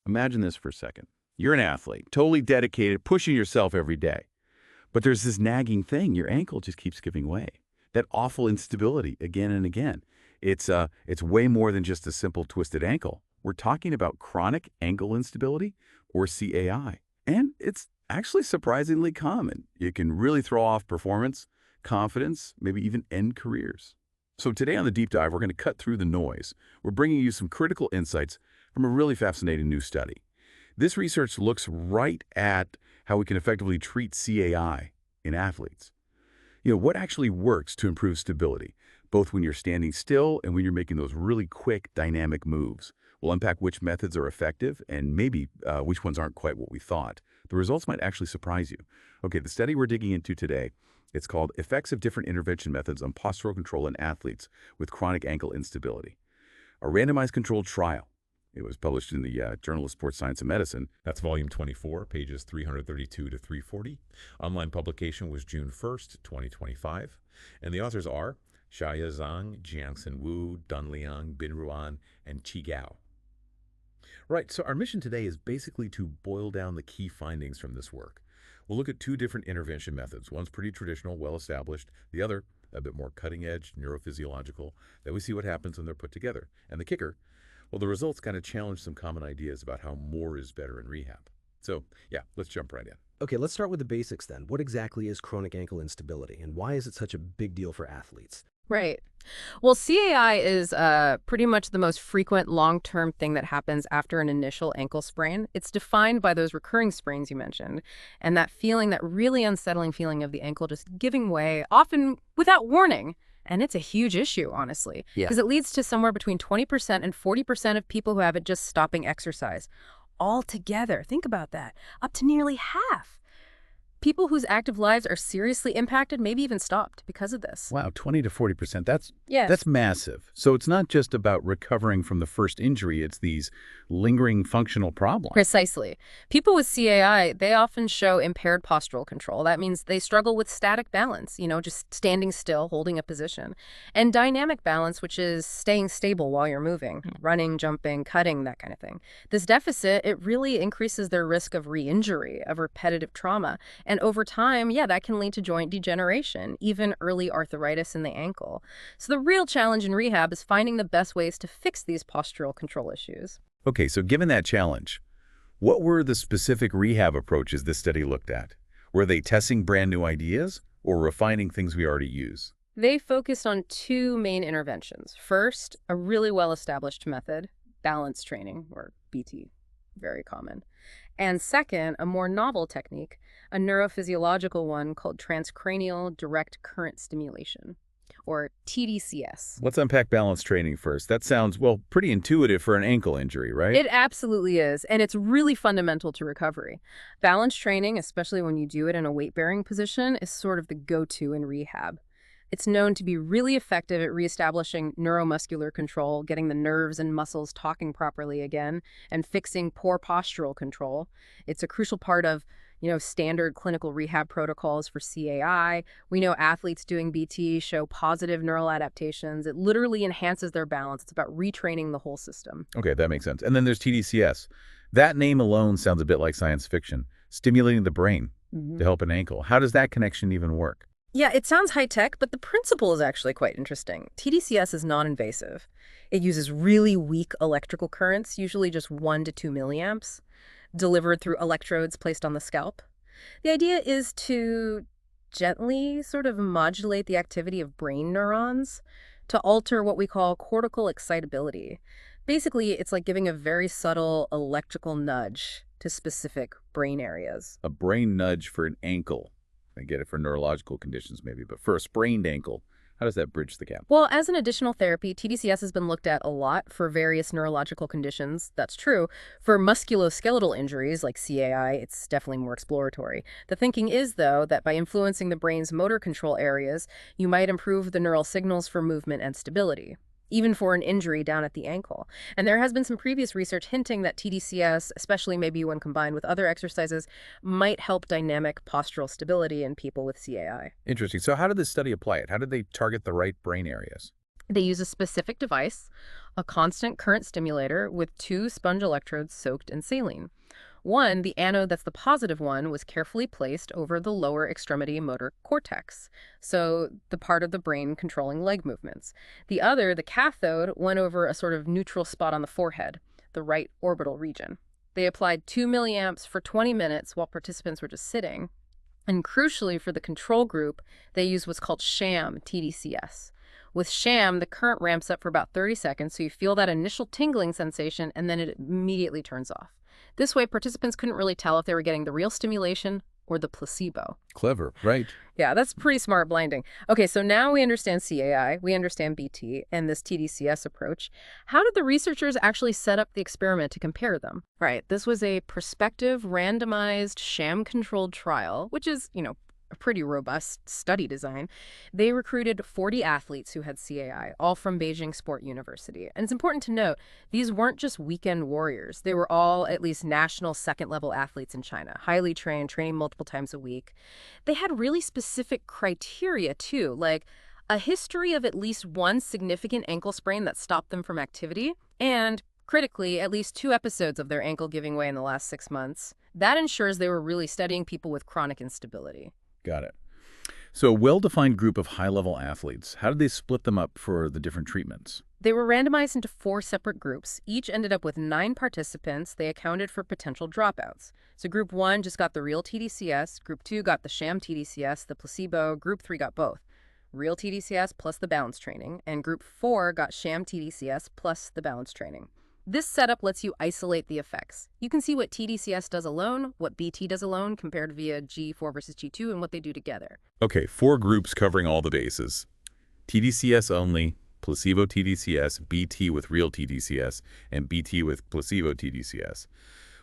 Imagine this for a second. You're an athlete, totally dedicated, pushing yourself every day. But there's this nagging thing. Your ankle just keeps giving way. That awful instability again and again. It's way more than just a simple twisted ankle. We're talking about chronic ankle instability, or CAI. And it's actually surprisingly common. It can really throw off performance, confidence, maybe even end careers. So today on the Deep Dive, we're going to cut through the noise. We're bringing you some critical insights from a really fascinating new study. This research looks right at how we can effectively treat CAI in athletes. What actually works to improve stability, both when you're standing still and when you're making those really quick, dynamic moves. We'll unpack which methods are effective and maybe which ones aren't quite what we thought. The results might actually surprise you. Okay, the study we're digging into today, it's called Effects of Different Intervention Methods on Postural Control in Athletes with Chronic Ankle Instability. A randomized controlled trial. It was published in the Journal of Sports Science and Medicine. That's volume 24, pages 332 to 340. Online publication was June 1st, 2025. And the authors are Xiaoya Zhang, Jianxin Wu, Liang, Ruan, and Gao. Right, so our mission today is basically to boil down the key findings from this work. We'll look at two different intervention methods. One's pretty traditional, well-established. The other, a bit more cutting-edge, neurophysiological. Then we see what happens when they're put together. And the kicker, well, the results kind of challenge some common ideas about how more is better in rehab. So, yeah, let's jump right in. Okay, let's start with the basics then. What exactly is chronic ankle instability, and why is it such a big deal for athletes? Right. Well, CAI is pretty much the most frequent long-term thing that happens after an initial ankle sprain. It's defined by those recurring sprains you mentioned, and that feeling, that really unsettling feeling of the ankle just giving way, often without warning. And it's a huge issue, honestly, because it leads to somewhere between 20% and 40% of people who have it just stopping exercise. Altogether, think about that, up to nearly half. People whose active lives are seriously impacted, maybe even stopped because of this. Wow, 20 to 40%. That's massive. So it's not just about recovering from the first injury. It's these lingering functional problems. Precisely. People with CAI, they often show impaired postural control. That means they struggle with static balance, just standing still, holding a position. And dynamic balance, which is staying stable while you're moving, running, jumping, cutting, that kind of thing. This deficit, it really increases their risk of re-injury, of repetitive trauma. And over time, that can lead to joint degeneration, even early arthritis in the ankle. So the real challenge in rehab is finding the best ways to fix these postural control issues. Okay, so given that challenge, what were the specific rehab approaches this study looked at? Were they testing brand new ideas or refining things we already use? They focused on two main interventions. First, a really well-established method, balance training, or BT, very common. And second, a more novel technique, a neurophysiological one called transcranial direct current stimulation, or TDCS. Let's unpack balance training first. That sounds, well, pretty intuitive for an ankle injury, right? It absolutely is, and it's really fundamental to recovery. Balance training, especially when you do it in a weight-bearing position, is sort of the go-to in rehab. It's known to be really effective at reestablishing neuromuscular control, getting the nerves and muscles talking properly again, and fixing poor postural control. It's a crucial part of, standard clinical rehab protocols for CAI. We know athletes doing BT show positive neural adaptations. It literally enhances their balance. It's about retraining the whole system. Okay, that makes sense. And then there's TDCS. That name alone sounds a bit like science fiction, stimulating the brain to help an ankle. How does that connection even work? Yeah, it sounds high-tech, but the principle is actually quite interesting. TDCS is non-invasive. It uses really weak electrical currents, usually just 1 to 2 milliamps, delivered through electrodes placed on the scalp. The idea is to gently sort of modulate the activity of brain neurons to alter what we call cortical excitability. Basically, it's like giving a very subtle electrical nudge to specific brain areas. A brain nudge for an ankle. I get it for neurological conditions maybe, but for a sprained ankle, how does that bridge the gap? Well, as an additional therapy, TDCS has been looked at a lot for various neurological conditions. That's true. For musculoskeletal injuries like CAI, it's definitely more exploratory. The thinking is, though, that by influencing the brain's motor control areas, you might improve the neural signals for movement and stability, even for an injury down at the ankle. And there has been some previous research hinting that TDCS, especially maybe when combined with other exercises, might help dynamic postural stability in people with CAI. Interesting. So how did this study apply it? How did they target the right brain areas? They use a specific device, a constant current stimulator with 2 sponge electrodes soaked in saline. One, the anode that's the positive one, was carefully placed over the lower extremity motor cortex, so the part of the brain controlling leg movements. The other, the cathode, went over a sort of neutral spot on the forehead, the right orbital region. They applied 2 milliamps for 20 minutes while participants were just sitting. And crucially, for the control group, they used what's called sham TDCS. With sham, the current ramps up for about 30 seconds, so you feel that initial tingling sensation, and then it immediately turns off. This way, participants couldn't really tell if they were getting the real stimulation or the placebo. Clever, right? Yeah, that's pretty smart blinding. Okay, so now we understand CAI, we understand BT, and this TDCS approach. How did the researchers actually set up the experiment to compare them? Right, this was a prospective, randomized, sham-controlled trial, which is, a pretty robust study design. They recruited 40 athletes who had CAI, all from Beijing Sport University. And it's important to note, these weren't just weekend warriors. They were all at least national second-level athletes in China, highly trained, training multiple times a week. They had really specific criteria, too, like a history of at least one significant ankle sprain that stopped them from activity, and critically, at least 2 episodes of their ankle giving way in the last 6 months. That ensures they were really studying people with chronic instability. Got it. So a well-defined group of high-level athletes, how did they split them up for the different treatments? They were randomized into 4 separate groups. Each ended up with 9 participants. They accounted for potential dropouts. So Group 1 just got the real TDCS, Group 2 got the sham TDCS, the placebo, Group 3 got both. Real TDCS plus the balance training, and Group 4 got sham TDCS plus the balance training. This setup lets you isolate the effects. You can see what TDCS does alone, what BT does alone compared via G4 versus G2, and what they do together. Okay, 4 groups covering all the bases. TDCS only, placebo TDCS, BT with real TDCS, and BT with placebo TDCS.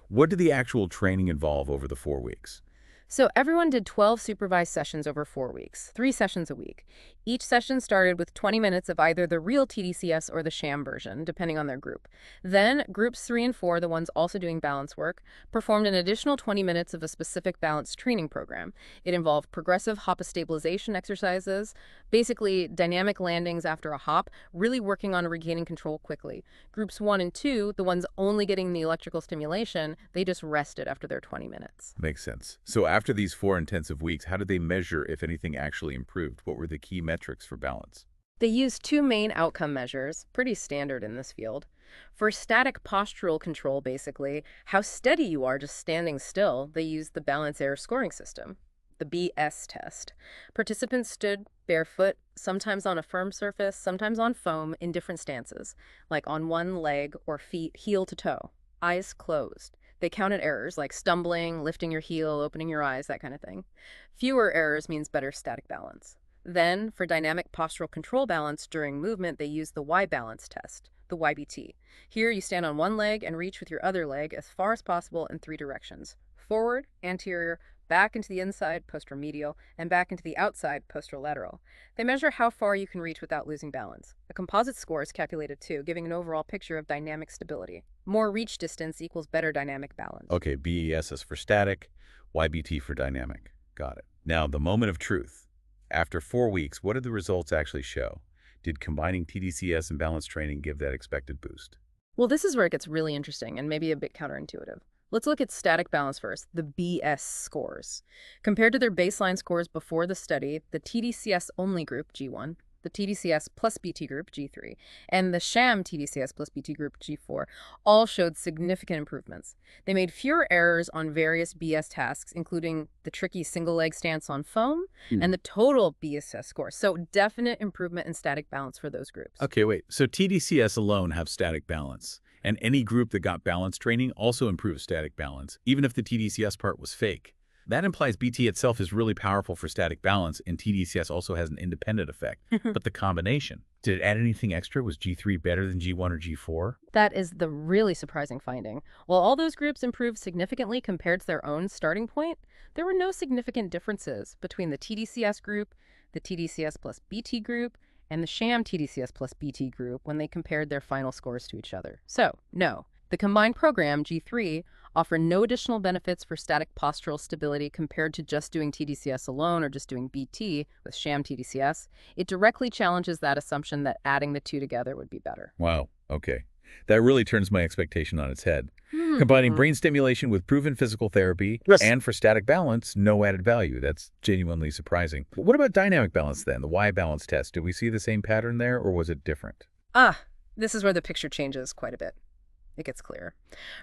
What did the actual training involve over the 4 weeks? So everyone did 12 supervised sessions over 4 weeks, 3 sessions a week. Each session started with 20 minutes of either the real TDCS or the sham version, depending on their group. Then groups 3 and 4, the ones also doing balance work, performed an additional 20 minutes of a specific balance training program. It involved progressive hop stabilization exercises, basically dynamic landings after a hop, really working on regaining control quickly. Groups 1 and 2, the ones only getting the electrical stimulation, they just rested after their 20 minutes. Makes sense. So after these 4 intensive weeks, how did they measure if anything actually improved? What were the key metrics for balance? They used 2 main outcome measures, pretty standard in this field. For static postural control, basically, how steady you are just standing still, they used the balance error scoring system, the BS test. Participants stood barefoot, sometimes on a firm surface, sometimes on foam, in different stances, like on one leg or feet heel to toe, eyes closed. They counted errors like stumbling, lifting your heel, opening your eyes, that kind of thing. Fewer errors means better static balance. Then, for dynamic postural control balance during movement, they used the Y-balance test, the YBT. Here, you stand on one leg and reach with your other leg as far as possible in 3 directions. Forward, anterior, back into the inside, posteromedial, and back into the outside, posterolateral. They measure how far you can reach without losing balance. A composite score is calculated too, giving an overall picture of dynamic stability. More reach distance equals better dynamic balance. Okay, BES is for static, YBT for dynamic. Got it. Now, the moment of truth. After 4 weeks, what did the results actually show? Did combining TDCS and balance training give that expected boost? Well, this is where it gets really interesting and maybe a bit counterintuitive. Let's look at static balance first, the BS scores. Compared to their baseline scores before the study, the TDCS-only group, G1, the TDCS plus BT group, G3, and the sham TDCS plus BT group, G4, all showed significant improvements. They made fewer errors on various BS tasks, including the tricky single-leg stance on foam and the total BSS score. So definite improvement in static balance for those groups. Okay, wait. So TDCS alone have static balance, and any group that got balance training also improves static balance, even if the TDCS part was fake. That implies BT itself is really powerful for static balance, and TDCS also has an independent effect. But the combination, did it add anything extra? Was G3 better than G1 or G4? That is the really surprising finding. While all those groups improved significantly compared to their own starting point, there were no significant differences between the TDCS group, the TDCS plus BT group, and the sham TDCS plus BT group when they compared their final scores to each other. So, no, The combined program, G3, offer no additional benefits for static postural stability compared to just doing TDCS alone or just doing BT with sham TDCS. It directly challenges that assumption that adding the two together would be better. Wow. Okay. That really turns my expectation on its head. Combining brain stimulation with proven physical therapy and for static balance, no added value. That's genuinely surprising. But what about dynamic balance then, the Y balance test? Did we see the same pattern there or was it different? This is where the picture changes quite a bit. It gets clearer.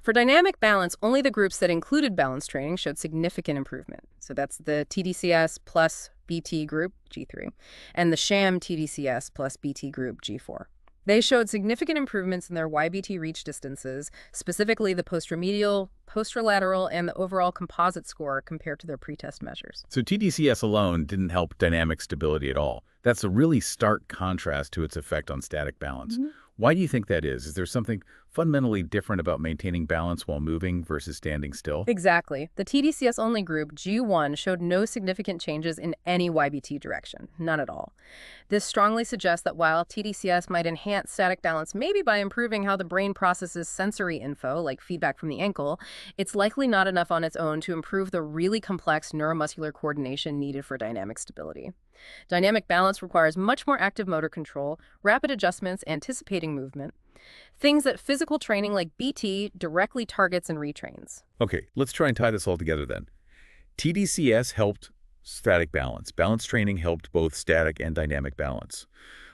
For dynamic balance, only the groups that included balance training showed significant improvement. So that's the TDCS plus BT group, G3, and the sham TDCS plus BT group, G4. They showed significant improvements in their YBT reach distances, specifically the posteromedial, posterolateral, and the overall composite score compared to their pretest measures. So TDCS alone didn't help dynamic stability at all. That's a really stark contrast to its effect on static balance. Why do you think that is? Is there something fundamentally different about maintaining balance while moving versus standing still? Exactly. The TDCS-only group, G1, showed no significant changes in any YBT direction. None at all. This strongly suggests that while TDCS might enhance static balance maybe by improving how the brain processes sensory info, like feedback from the ankle, it's likely not enough on its own to improve the really complex neuromuscular coordination needed for dynamic stability. Dynamic balance requires much more active motor control, rapid adjustments, anticipating movement, things that physical training like BT directly targets and retrains. Okay, let's try and tie this all together then. TDCS helped static balance. Balance training helped both static and dynamic balance.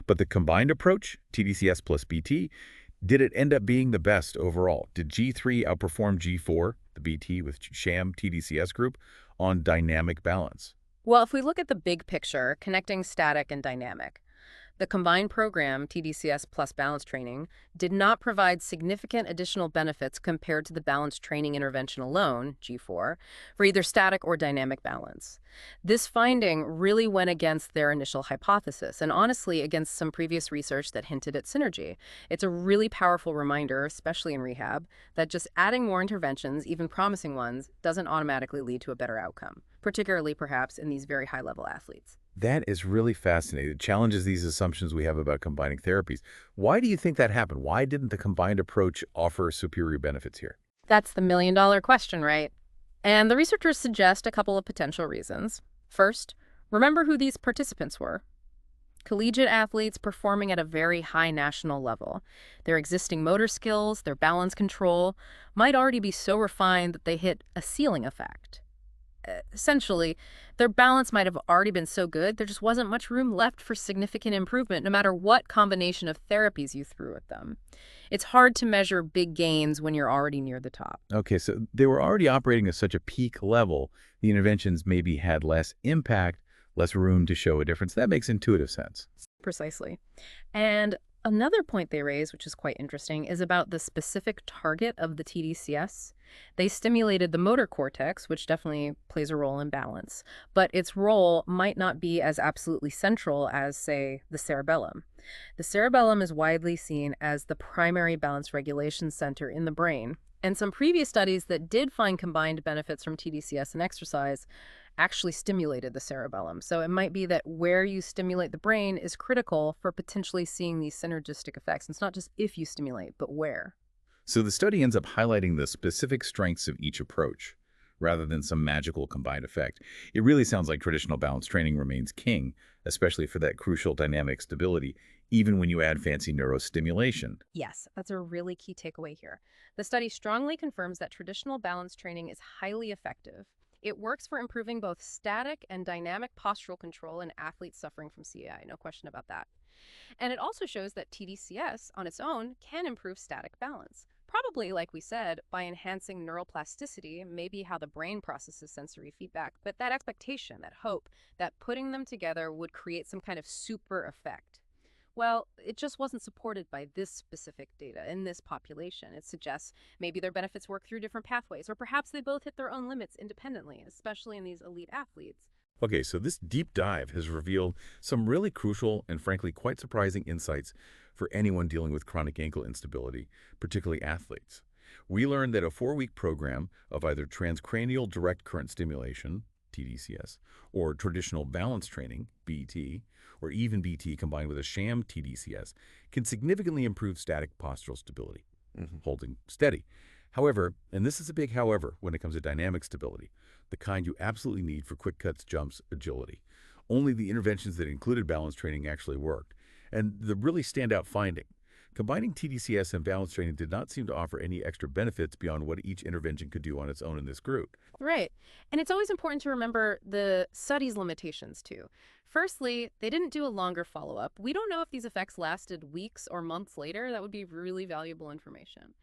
But the combined approach, TDCS plus BT, did it end up being the best overall? Did G3 outperform G4, the BT with sham TDCS group, on dynamic balance? Well, if we look at the big picture, connecting static and dynamic, the combined program, TDCS plus balance training, did not provide significant additional benefits compared to the balance training intervention alone, G4, for either static or dynamic balance. This finding really went against their initial hypothesis, and honestly against some previous research that hinted at synergy. It's a really powerful reminder, especially in rehab, that just adding more interventions, even promising ones, doesn't automatically lead to a better outcome, particularly perhaps in these very high-level athletes. That is really fascinating. It challenges these assumptions we have about combining therapies. Why do you think that happened? Why didn't the combined approach offer superior benefits here? That's the million-dollar question, right? And the researchers suggest a couple of potential reasons. First, remember who these participants were. Collegiate athletes performing at a very high national level. Their existing motor skills, their balance control, might already be so refined that they hit a ceiling effect. Essentially, their balance might have already been so good, there just wasn't much room left for significant improvement, no matter what combination of therapies you threw at them. It's hard to measure big gains when you're already near the top. Okay, so they were already operating at such a peak level. The interventions maybe had less impact, less room to show a difference. That makes intuitive sense. Precisely. And another point they raise, which is quite interesting, is about the specific target of the TDCS. They stimulated the motor cortex, which definitely plays a role in balance, but its role might not be as absolutely central as, say, the cerebellum. The cerebellum is widely seen as the primary balance regulation center in the brain, and some previous studies that did find combined benefits from TDCS and exercise actually stimulated the cerebellum. So it might be that where you stimulate the brain is critical for potentially seeing these synergistic effects. It's not just if you stimulate, but where. So the study ends up highlighting the specific strengths of each approach, rather than some magical combined effect. It really sounds like traditional balance training remains king, especially for that crucial dynamic stability, even when you add fancy neurostimulation. Yes, that's a really key takeaway here. The study strongly confirms that traditional balance training is highly effective. It works for improving both static and dynamic postural control in athletes suffering from CAI, no question about that. And it also shows that TDCS on its own can improve static balance. Probably, like we said, by enhancing neuroplasticity, maybe how the brain processes sensory feedback, but that expectation, that hope, that putting them together would create some kind of super effect. Well, it just wasn't supported by this specific data in this population. It suggests maybe their benefits work through different pathways, or perhaps they both hit their own limits independently, especially in these elite athletes. Okay, so this deep dive has revealed some really crucial and frankly quite surprising insights for anyone dealing with chronic ankle instability, particularly athletes. We learned that a 4-week program of either transcranial direct current stimulation, TDCS, or traditional balance training, BT, or even BT combined with a sham TDCS can significantly improve static postural stability. holding steady. However, and this is a big however when it comes to dynamic stability, the kind you absolutely need for quick cuts, jumps, agility. Only the interventions that included balance training actually worked. And the really standout finding, combining TDCS and balance training did not seem to offer any extra benefits beyond what each intervention could do on its own in this group. Right. And it's always important to remember the study's limitations, too. Firstly, they didn't do a longer follow-up. We don't know if these effects lasted weeks or months later. That would be really valuable information.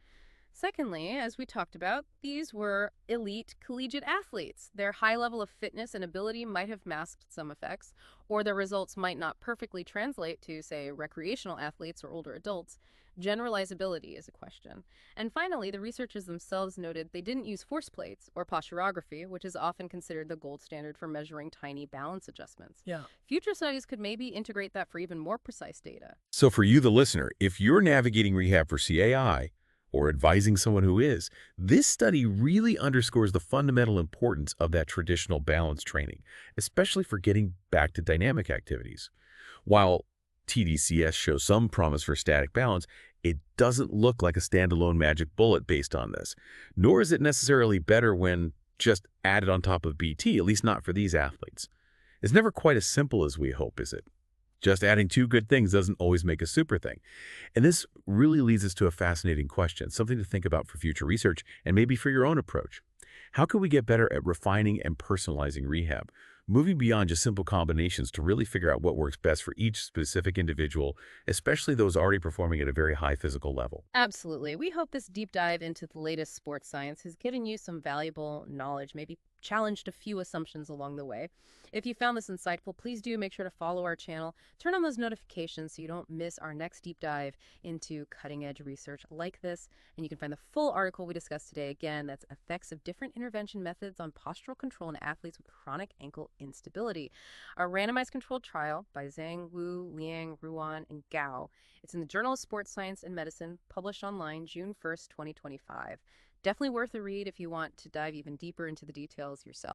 Secondly, as we talked about, these were elite collegiate athletes. Their high level of fitness and ability might have masked some effects, or their results might not perfectly translate to, say, recreational athletes or older adults. Generalizability is a question. And finally, the researchers themselves noted they didn't use force plates or posturography, which is often considered the gold standard for measuring tiny balance adjustments. Yeah. Future studies could maybe integrate that for even more precise data. So for you, the listener, if you're navigating rehab for CAI, or advising someone who is, this study really underscores the fundamental importance of that traditional balance training, especially for getting back to dynamic activities. While TDCS shows some promise for static balance, it doesn't look like a standalone magic bullet based on this, nor is it necessarily better when just added on top of BT, at least not for these athletes. It's never quite as simple as we hope, is it? Just adding two good things doesn't always make a super thing. And this really leads us to a fascinating question, something to think about for future research and maybe for your own approach. How can we get better at refining and personalizing rehab, moving beyond just simple combinations to really figure out what works best for each specific individual, especially those already performing at a very high physical level? Absolutely. We hope this deep dive into the latest sports science has given you some valuable knowledge, maybe challenged a few assumptions along the way. If you found this insightful, please do make sure to follow our channel, turn on those notifications so you don't miss our next deep dive into cutting-edge research like this. And you can find the full article we discussed today. Again, that's effects of different intervention methods on postural control in athletes with chronic ankle instability. Our randomized controlled trial by Zhang, Liang, Ruan, and Gao. It's in the Journal of Sports Science and Medicine, published online June 1st, 2025. Definitely worth a read if you want to dive even deeper into the details yourself.